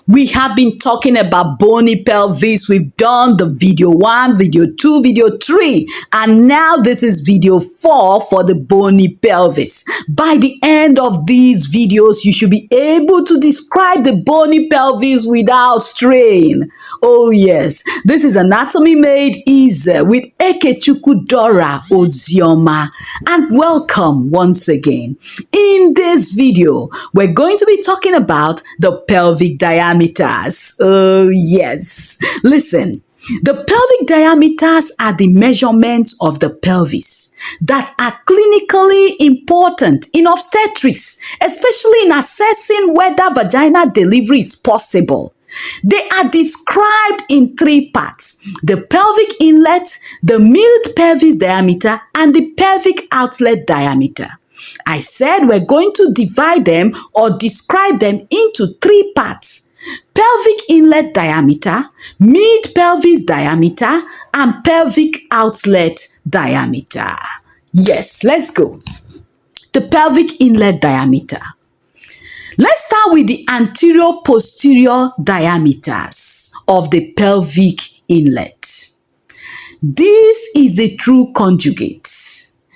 We have been talking about bony pelvis. We've done the video 1, video 2, video 3, and now this is video 4 for the bony pelvis. By the end of these videos, you should be able to describe the bony pelvis without strain. Oh yes, this is Anatomy Made Easy with Ekechukwu, Dora, Ozioma, and welcome once again. In this video, we're going to be talking about the pelvic diameters. Oh yes, listen. The pelvic diameters are the measurements of the pelvis that are clinically important in obstetrics, especially in assessing whether vaginal delivery is possible. They are described in 3 parts: the pelvic inlet, the mid-pelvis diameter, and the pelvic outlet diameter. I said we're going to divide them or describe them into 3 parts: pelvic inlet diameter, mid-pelvis diameter, and pelvic outlet diameter. Yes, let's go. The pelvic inlet diameter. Let's start with the anterior-posterior diameters of the pelvic inlet. This is the true conjugate.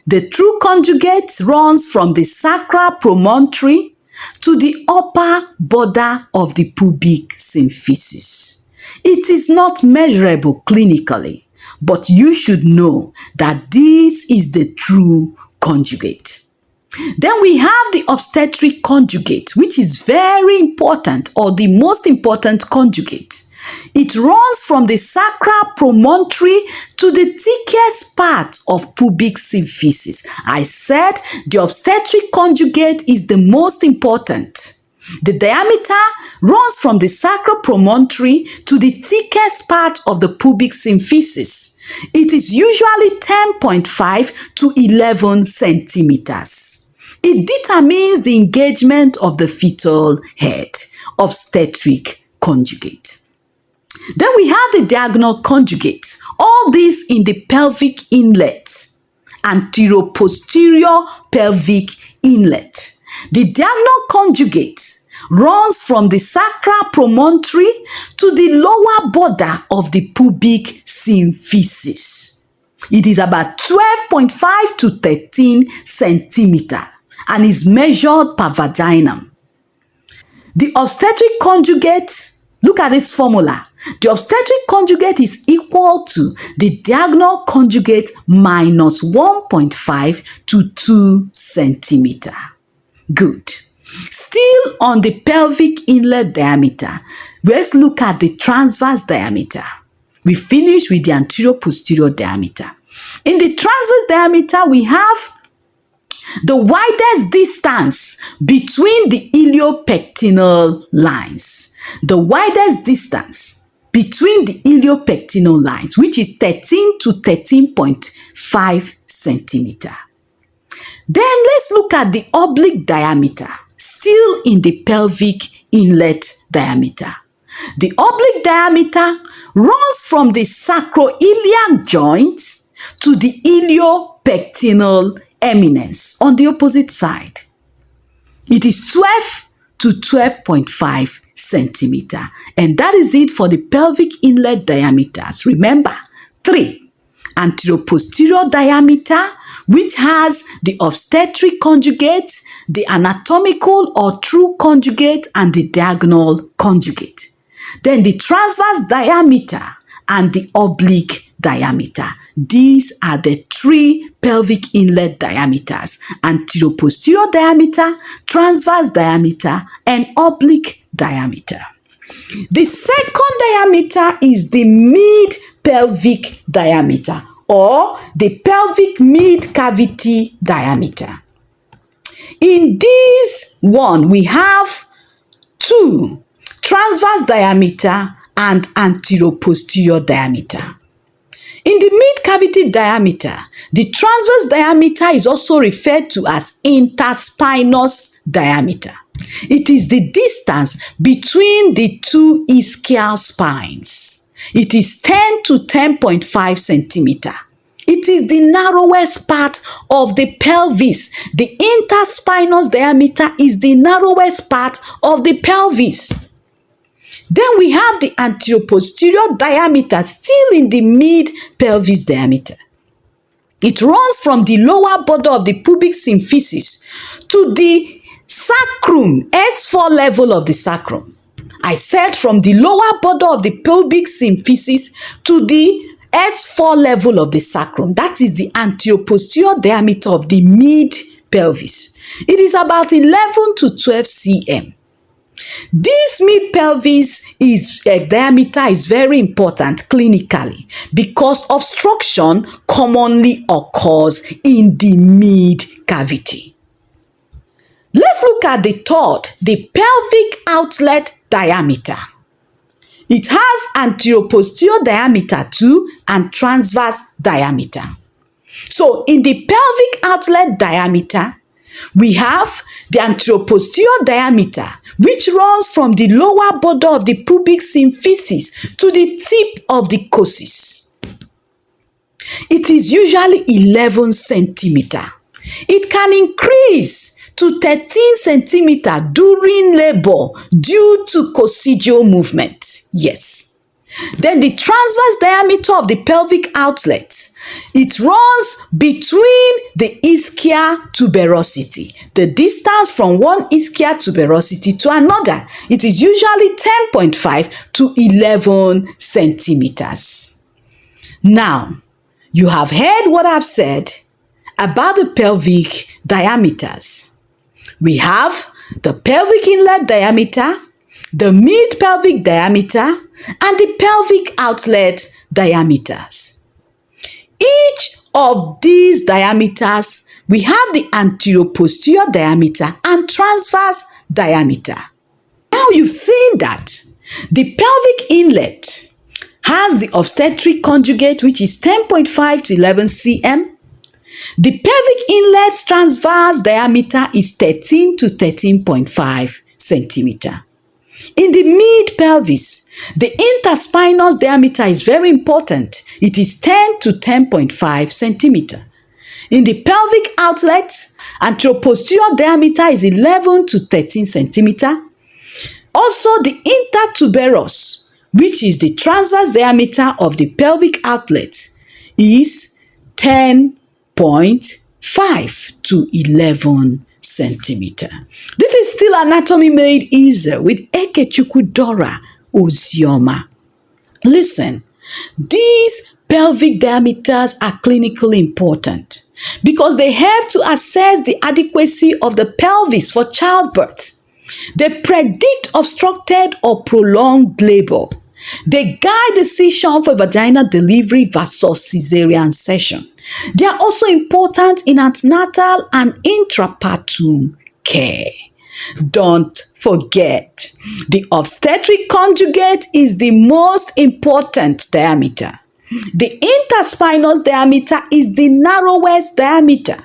The true conjugate runs from the sacral promontory to the upper border of the pubic symphysis. It is not measurable clinically, but you should know that this is the true conjugate. Then we have the obstetric conjugate, which is very important, or the most important conjugate. It runs from the sacral promontory to the thickest part of pubic symphysis. I said the obstetric conjugate is the most important. The diameter runs from the sacral promontory to the thickest part of the pubic symphysis. It is usually 10.5 to 11 centimeters. It determines the engagement of the fetal head. Obstetric conjugate. Then we have the diagonal conjugate. All this in the pelvic inlet, anterior-posterior pelvic inlet. The diagonal conjugate runs from the sacral promontory to the lower border of the pubic symphysis. It is about 12.5 to 13 centimeters and is measured per vaginum. The obstetric conjugate, look at this formula. The obstetric conjugate is equal to the diagonal conjugate minus 1.5 to 2 centimeters. Good. Still on the pelvic inlet diameter, let's look at the transverse diameter. We finish with the anterior-posterior diameter. In the transverse diameter, we have the widest distance between the iliopectineal lines. The widest distance between the iliopectineal lines, which is 13 to 13.5 centimeters. Then let's look at the oblique diameter, still in the pelvic inlet diameter. The oblique diameter runs from the sacroiliac joint to the iliopectineal eminence on the opposite side. It is 12 to 12.5 centimeters, and that is it for the pelvic inlet diameters. Remember, 3: anterior-posterior diameter, which has the obstetric conjugate, the anatomical or true conjugate, and the diagonal conjugate. Then the transverse diameter and the oblique diameter. These are the 3 pelvic inlet diameters: anterior-posterior diameter, transverse diameter, and oblique diameter. The second diameter is the mid-pelvic diameter, or the pelvic mid-cavity diameter. In this one, we have 2: transverse diameter and anterior-posterior diameter. In the mid-cavity diameter, the transverse diameter is also referred to as interspinous diameter. It is the distance between the 2 ischial spines. It is 10 to 10.5 centimeters. It is the narrowest part of the pelvis. The interspinous diameter is the narrowest part of the pelvis. Then we have the anteroposterior diameter still in the mid-pelvis diameter. It runs from the lower border of the pubic symphysis to the sacrum, S4 level of the sacrum. I said from the lower border of the pubic symphysis to the S4 level of the sacrum. That is the anteroposterior diameter of the mid-pelvis. It is about 11 to 12 cm. This mid-pelvis diameter is very important clinically because obstruction commonly occurs in the mid cavity. Let's look at the third, the pelvic outlet diameter. It has anteroposterior diameter 2 and transverse diameter. So in the pelvic outlet diameter, we have the anteroposterior diameter, which runs from the lower border of the pubic symphysis to the tip of the coccyx. It is usually 11 centimeter. It can increase to 13 centimeter during labor due to coccygeal movement. Yes. Then the transverse diameter of the pelvic outlet, it runs between the ischia tuberosity, the distance from one ischia tuberosity to another. It is usually 10.5 to 11 centimeters. Now, you have heard what I've said about the pelvic diameters. We have the pelvic inlet diameter, the mid-pelvic diameter, and the pelvic outlet diameters. Each of these diameters, we have the anteroposterior diameter and transverse diameter. Now you've seen that the pelvic inlet has the obstetric conjugate, which is 10.5 to 11 cm. The pelvic inlet's transverse diameter is 13 to 13.5 centimeter. In the mid-pelvis, the interspinous diameter is very important. It is 10 to 10.5 centimeter. In the pelvic outlet, anteroposterior diameter is 11 to 13 centimeter. Also, the intertuberous, which is the transverse diameter of the pelvic outlet, is 10.5 to 11 centimeter. This is still Anatomy Made Easy with Ekechukwu Dora Ozioma. Listen, these pelvic diameters are clinically important because they help to assess the adequacy of the pelvis for childbirth. They predict obstructed or prolonged labor. They guide decision for vaginal delivery versus cesarean section. They are also important in antenatal and intrapartum care. Don't forget, the obstetric conjugate is the most important diameter. The interspinous diameter is the narrowest diameter,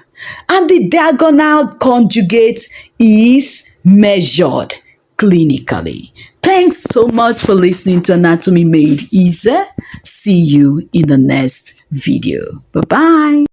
and the diagonal conjugate is measured clinically. Thanks so much for listening to Anatomy Made Easy. See you in the next video. Bye-bye.